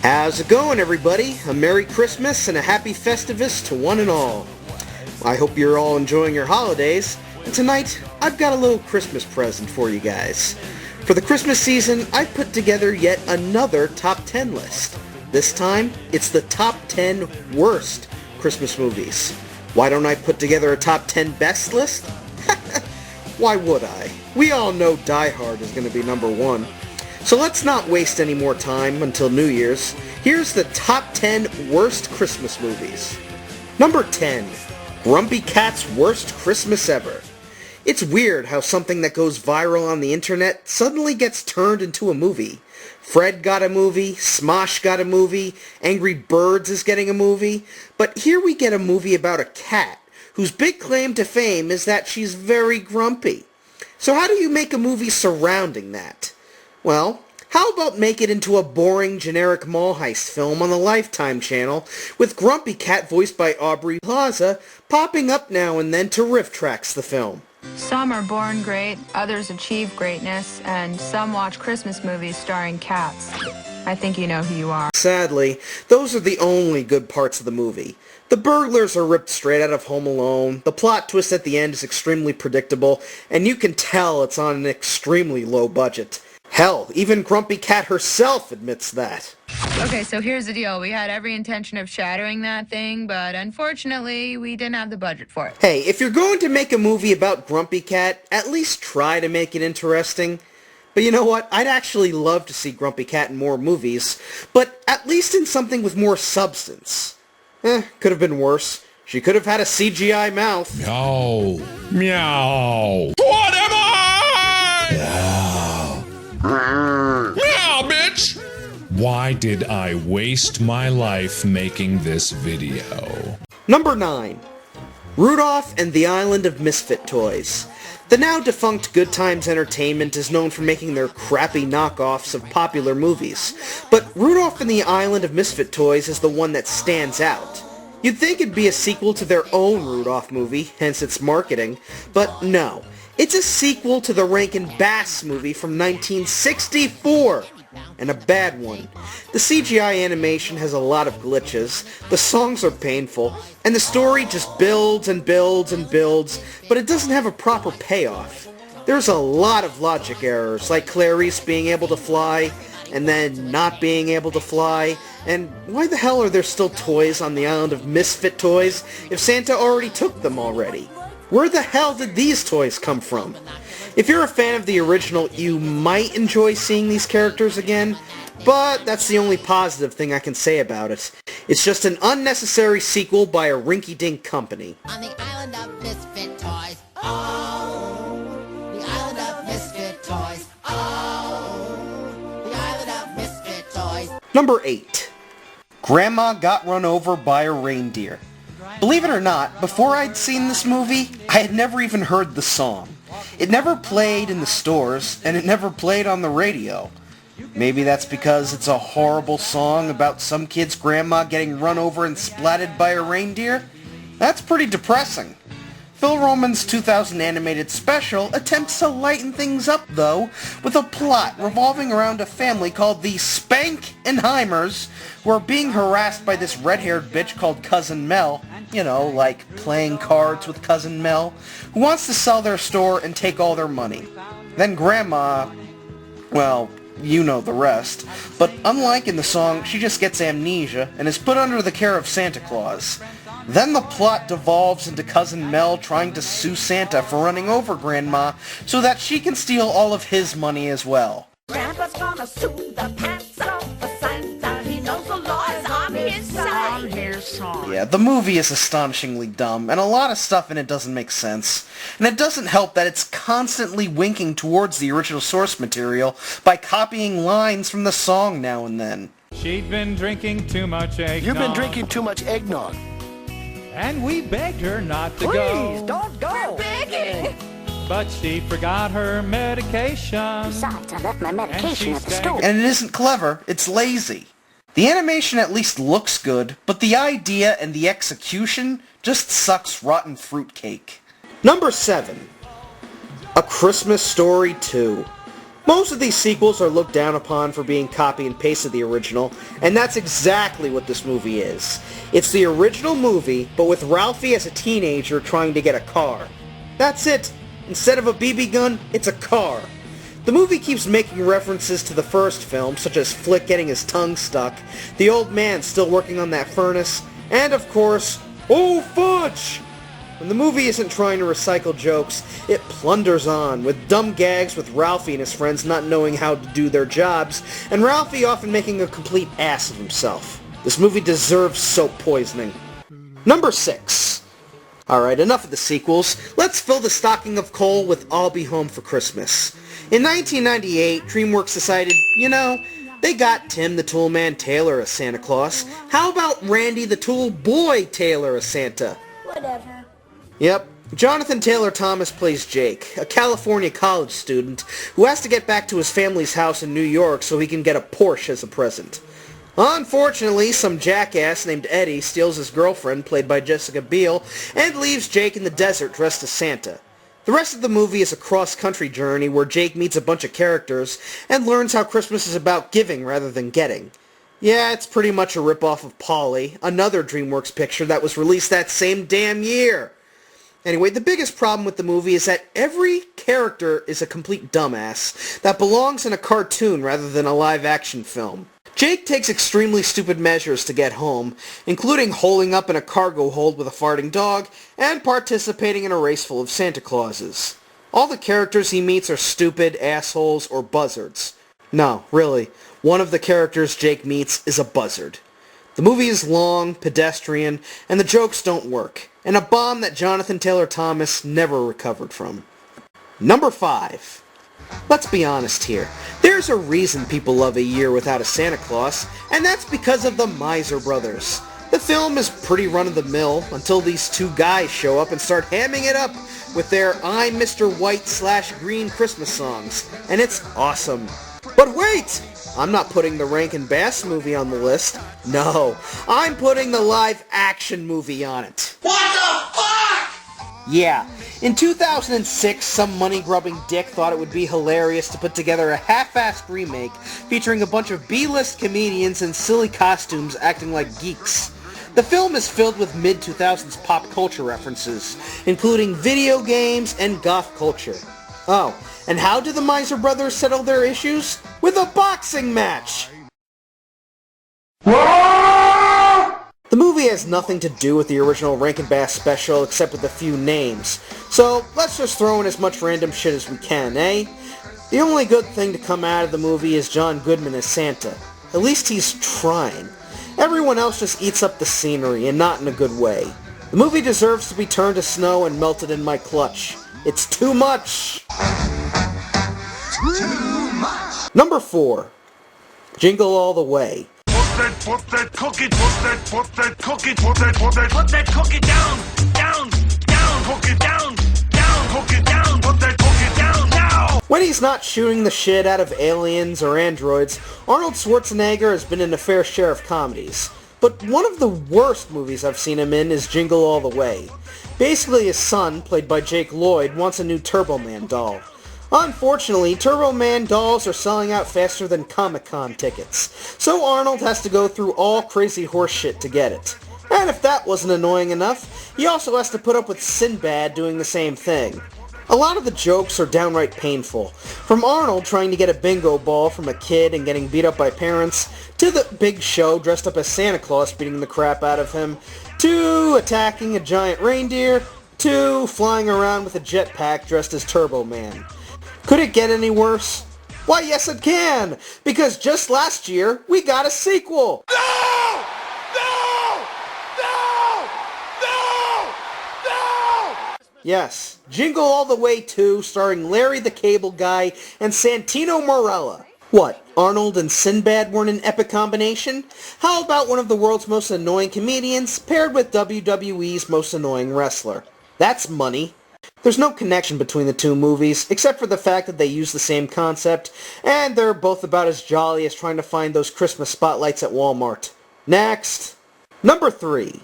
How's it going, everybody? A Merry Christmas and a Happy Festivus to one and all. I hope you're all enjoying your holidays, and tonight I've got a little Christmas present for you guys. For the Christmas season, I've put together yet another top 10 list. This time, it's the top 10 worst Christmas movies. Why don't I put together a top 10 best list? Why would I? We all know Die Hard is going to be number one. So let's not waste any more time until New Year's. Here's the top 10 worst Christmas movies. Number 10. Grumpy Cat's Worst Christmas Ever. It's weird how something that goes viral on the internet suddenly gets turned into a movie. Fred got a movie, Smosh got a movie, Angry Birds is getting a movie, but here we get a movie about a cat whose big claim to fame is that she's very grumpy. So how do you make a movie surrounding that? Well, how about make it into a boring, generic mall heist film on the Lifetime channel, with Grumpy Cat voiced by Aubrey Plaza popping up now and then to riff tracks the film? Some are born great, others achieve greatness, and some watch Christmas movies starring cats. I think you know who you are. Sadly, those are the only good parts of the movie. The burglars are ripped straight out of Home Alone, the plot twist at the end is extremely predictable, and you can tell it's on an extremely low budget. Hell, even Grumpy Cat herself admits that. Okay, so here's the deal. We had every intention of shattering that thing, but unfortunately, we didn't have the budget for it. Hey, if you're going to make a movie about Grumpy Cat, at least try to make it interesting. But you know what? I'd actually love to see Grumpy Cat in more movies, but at least in something with more substance. Could have been worse. She could have had a CGI mouth. Meow. Meow. What am I? Meow. Meow, bitch! Why did I waste my life making this video? Number 9. Rudolph and the Island of Misfit Toys. The now defunct Good Times Entertainment is known for making their crappy knockoffs of popular movies, but Rudolph and the Island of Misfit Toys is the one that stands out. You'd think it'd be a sequel to their own Rudolph movie, hence its marketing, but no. It's a sequel to the Rankin Bass movie from 1964, and a bad one. The CGI animation has a lot of glitches, the songs are painful, and the story just builds and builds and builds, but it doesn't have a proper payoff. There's a lot of logic errors, like Clarice being able to fly, and then not being able to fly, and why the hell are there still toys on the Island of Misfit Toys if Santa already took them already? Where the hell did these toys come from? If you're a fan of the original, you might enjoy seeing these characters again, but that's the only positive thing I can say about it. It's just an unnecessary sequel by a rinky-dink company. On the Island of Misfit Toys, oh, the Island of Misfit Toys, oh, the Island of Misfit Toys. Number 8. Grandma Got Run Over by a Reindeer. Believe it or not, before I'd seen this movie, I had never even heard the song. It never played in the stores, and it never played on the radio. Maybe that's because it's a horrible song about some kid's grandma getting run over and splatted by a reindeer? That's pretty depressing. Phil Roman's 2000 animated special attempts to lighten things up, though, with a plot revolving around a family called the Spankenheimers, who are being harassed by this red-haired bitch called Cousin Mel, you know, like playing cards with Cousin Mel, who wants to sell their store and take all their money. Then Grandma, well, you know the rest, but unlike in the song, she just gets amnesia and is put under the care of Santa Claus. Then the plot devolves into Cousin Mel trying to sue Santa for running over Grandma so that she can steal all of his money as well. Grandpa's gonna sue the pants off of Santa. He knows the law is on his side. Yeah, the movie is astonishingly dumb, and a lot of stuff in it doesn't make sense. And it doesn't help that it's constantly winking towards the original source material by copying lines from the song now and then. She'd been drinking too much eggnog. You've been drinking too much eggnog. And we begged her not to go. Please, don't go. We're begging. But she forgot her medication. Besides, I left my medication at the store. And it isn't clever, it's lazy. The animation at least looks good, but the idea and the execution just sucks rotten fruitcake. Number 7. A Christmas Story 2. Most of these sequels are looked down upon for being copy and paste of the original, and that's exactly what this movie is. It's the original movie, but with Ralphie as a teenager trying to get a car. That's it. Instead of a BB gun, it's a car. The movie keeps making references to the first film, such as Flick getting his tongue stuck, the old man still working on that furnace, and of course, oh fudge! When the movie isn't trying to recycle jokes, it plunders on, with dumb gags with Ralphie and his friends not knowing how to do their jobs, and Ralphie often making a complete ass of himself. This movie deserves soap poisoning. Number 6. Alright, enough of the sequels. Let's fill the stocking of coal with I'll Be Home for Christmas. In 1998, DreamWorks decided, they got Tim the Toolman Taylor as Santa Claus. How about Randy the Tool Boy Taylor as Santa? Whatever. Yep. Jonathan Taylor Thomas plays Jake, a California college student who has to get back to his family's house in New York so he can get a Porsche as a present. Unfortunately, some jackass named Eddie steals his girlfriend, played by Jessica Biel, and leaves Jake in the desert dressed as Santa. The rest of the movie is a cross-country journey where Jake meets a bunch of characters and learns how Christmas is about giving rather than getting. Yeah, it's pretty much a ripoff of Polly, another DreamWorks picture that was released that same damn year. Anyway, the biggest problem with the movie is that every character is a complete dumbass that belongs in a cartoon rather than a live-action film. Jake takes extremely stupid measures to get home, including holing up in a cargo hold with a farting dog and participating in a race full of Santa Clauses. All the characters he meets are stupid, assholes, or buzzards. No, really, one of the characters Jake meets is a buzzard. The movie is long, pedestrian, and the jokes don't work, and a bomb that Jonathan Taylor Thomas never recovered from. Number 5. Let's be honest here. There's a reason people love A Year Without a Santa Claus, and that's because of the Miser Brothers. The film is pretty run-of-the-mill until these two guys show up and start hamming it up with their I'm Mr. White/Green Christmas songs, and it's awesome. But wait! I'm not putting the Rankin Bass movie on the list. No, I'm putting the live-action movie on it. What the fuck? Yeah, in 2006, some money-grubbing dick thought it would be hilarious to put together a half-assed remake featuring a bunch of B-list comedians in silly costumes acting like geeks. The film is filled with mid-2000s pop culture references, including video games and goth culture. Oh, and how do the Miser Brothers settle their issues? With a boxing match! The movie has nothing to do with the original Rankin Bass special except with a few names, so let's just throw in as much random shit as we can, eh? The only good thing to come out of the movie is John Goodman as Santa. At least he's trying. Everyone else just eats up the scenery, and not in a good way. The movie deserves to be turned to snow and melted in my clutch. It's too much! Too much. Number 4. Jingle All The Way. Put that cookie down, cook it down, cook it down, put that cookie down now. When he's not shooting the shit out of aliens or androids, Arnold Schwarzenegger has been in a fair share of comedies. But one of the worst movies I've seen him in is Jingle All The Way. Basically, his son, played by Jake Lloyd, wants a new Turbo Man doll. Unfortunately, Turbo Man dolls are selling out faster than Comic-Con tickets, so Arnold has to go through all crazy horse shit to get it. And if that wasn't annoying enough, he also has to put up with Sinbad doing the same thing. A lot of the jokes are downright painful, from Arnold trying to get a bingo ball from a kid and getting beat up by parents, to the Big Show dressed up as Santa Claus beating the crap out of him, to attacking a giant reindeer, to flying around with a jetpack dressed as Turbo Man. Could it get any worse? Why, yes it can! Because just last year, we got a sequel! No! No! No! No! No! Yes, Jingle All The Way 2, starring Larry the Cable Guy and Santino Marella. What, Arnold and Sinbad weren't an epic combination? How about one of the world's most annoying comedians paired with WWE's most annoying wrestler? That's money. There's no connection between the two movies, except for the fact that they use the same concept, and they're both about as jolly as trying to find those Christmas spotlights at Walmart. Next! Number 3.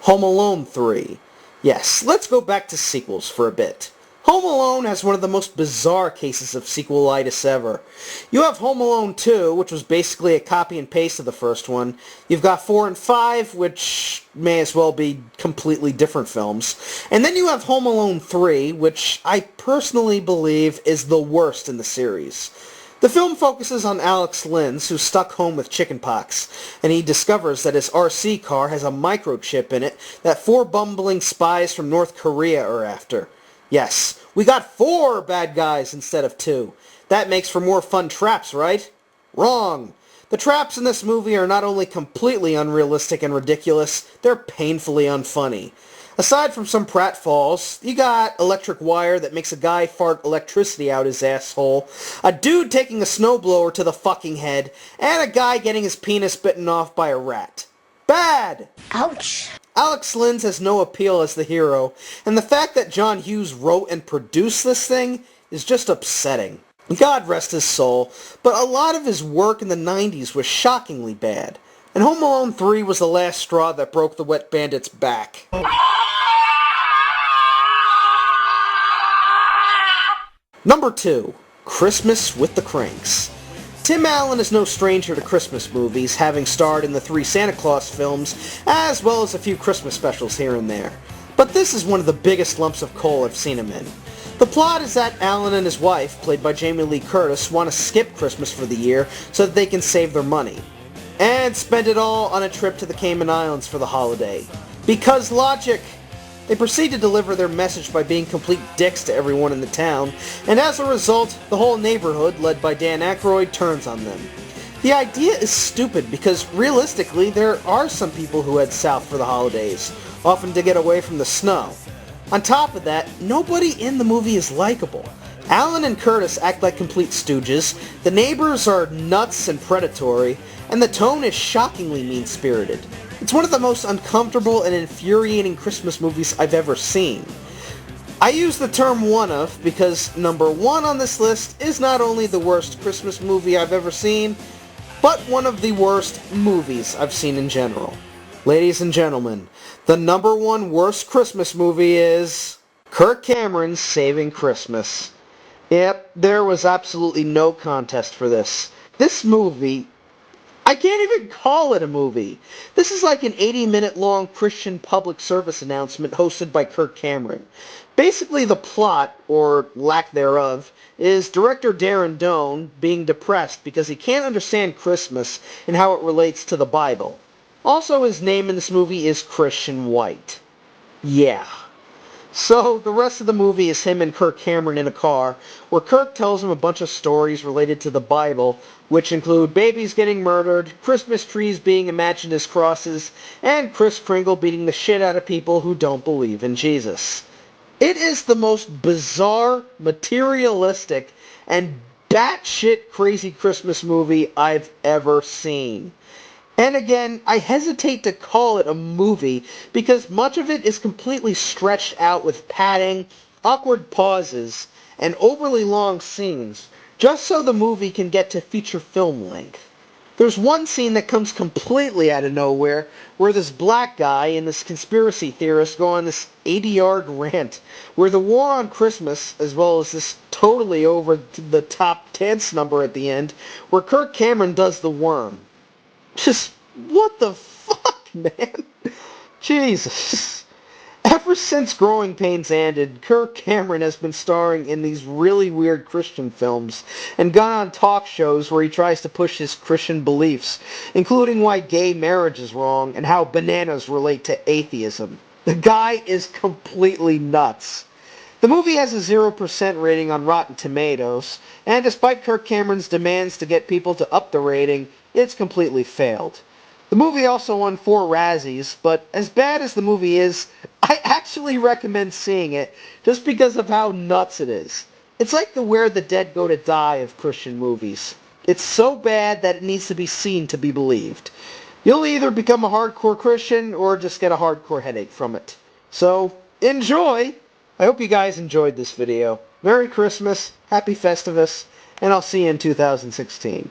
Home Alone 3. Yes, let's go back to sequels for a bit. Home Alone has one of the most bizarre cases of sequelitis ever. You have Home Alone 2, which was basically a copy and paste of the first one. You've got 4 and 5, which may as well be completely different films. And then you have Home Alone 3, which I personally believe is the worst in the series. The film focuses on Alex Linz, who's stuck home with chickenpox, and he discovers that his RC car has a microchip in it that 4 bumbling spies from North Korea are after. Yes, we got 4 bad guys instead of 2. That makes for more fun traps, right? Wrong. The traps in this movie are not only completely unrealistic and ridiculous, they're painfully unfunny. Aside from some pratfalls, you got electric wire that makes a guy fart electricity out his asshole, a dude taking a snowblower to the fucking head, and a guy getting his penis bitten off by a rat. Bad! Ouch. Alex Linz has no appeal as the hero, and the fact that John Hughes wrote and produced this thing is just upsetting. God rest his soul, but a lot of his work in the 90s was shockingly bad, and Home Alone 3 was the last straw that broke the wet bandit's back. Number 2, Christmas with the Cranks. Tim Allen is no stranger to Christmas movies, having starred in the 3 Santa Claus films, as well as a few Christmas specials here and there. But this is one of the biggest lumps of coal I've seen him in. The plot is that Allen and his wife, played by Jamie Lee Curtis, want to skip Christmas for the year so that they can save their money, and spend it all on a trip to the Cayman Islands for the holiday. Because logic! They proceed to deliver their message by being complete dicks to everyone in the town, and as a result, the whole neighborhood, led by Dan Aykroyd, turns on them. The idea is stupid because, realistically, there are some people who head south for the holidays, often to get away from the snow. On top of that, nobody in the movie is likable. Allen and Curtis act like complete stooges, the neighbors are nuts and predatory, and the tone is shockingly mean-spirited. It's one of the most uncomfortable and infuriating Christmas movies I've ever seen. I use the term one of because number 1 on this list is not only the worst Christmas movie I've ever seen, but one of the worst movies I've seen in general. Ladies and gentlemen, the number 1 worst Christmas movie is Kirk Cameron's Saving Christmas. Yep, there was absolutely no contest for this. This movie, I can't even call it a movie. This is like an 80-minute long Christian public service announcement hosted by Kirk Cameron. Basically the plot, or lack thereof, is director Darren Doan being depressed because he can't understand Christmas and how it relates to the Bible. Also, his name in this movie is Christian White. Yeah. So, the rest of the movie is him and Kirk Cameron in a car, where Kirk tells him a bunch of stories related to the Bible, which include babies getting murdered, Christmas trees being imagined as crosses, and Kris Kringle beating the shit out of people who don't believe in Jesus. It is the most bizarre, materialistic, and batshit crazy Christmas movie I've ever seen. And again, I hesitate to call it a movie because much of it is completely stretched out with padding, awkward pauses, and overly long scenes, just so the movie can get to feature film length. There's one scene that comes completely out of nowhere, where this black guy and this conspiracy theorist go on this 80-yard rant, where the war on Christmas, as well as this totally over-the-top dance number at the end, where Kirk Cameron does the worm. Just, what the fuck, man? Jesus. Ever since Growing Pains ended, Kirk Cameron has been starring in these really weird Christian films, and gone on talk shows where he tries to push his Christian beliefs, including why gay marriage is wrong, and how bananas relate to atheism. The guy is completely nuts. The movie has a 0% rating on Rotten Tomatoes, and despite Kirk Cameron's demands to get people to up the rating, it's completely failed. The movie also won 4 Razzies, but as bad as the movie is, I actually recommend seeing it just because of how nuts it is. It's like the Where the Dead Go to Die of Christian movies. It's so bad that it needs to be seen to be believed. You'll either become a hardcore Christian or just get a hardcore headache from it. So, enjoy! I hope you guys enjoyed this video. Merry Christmas, Happy Festivus, and I'll see you in 2016.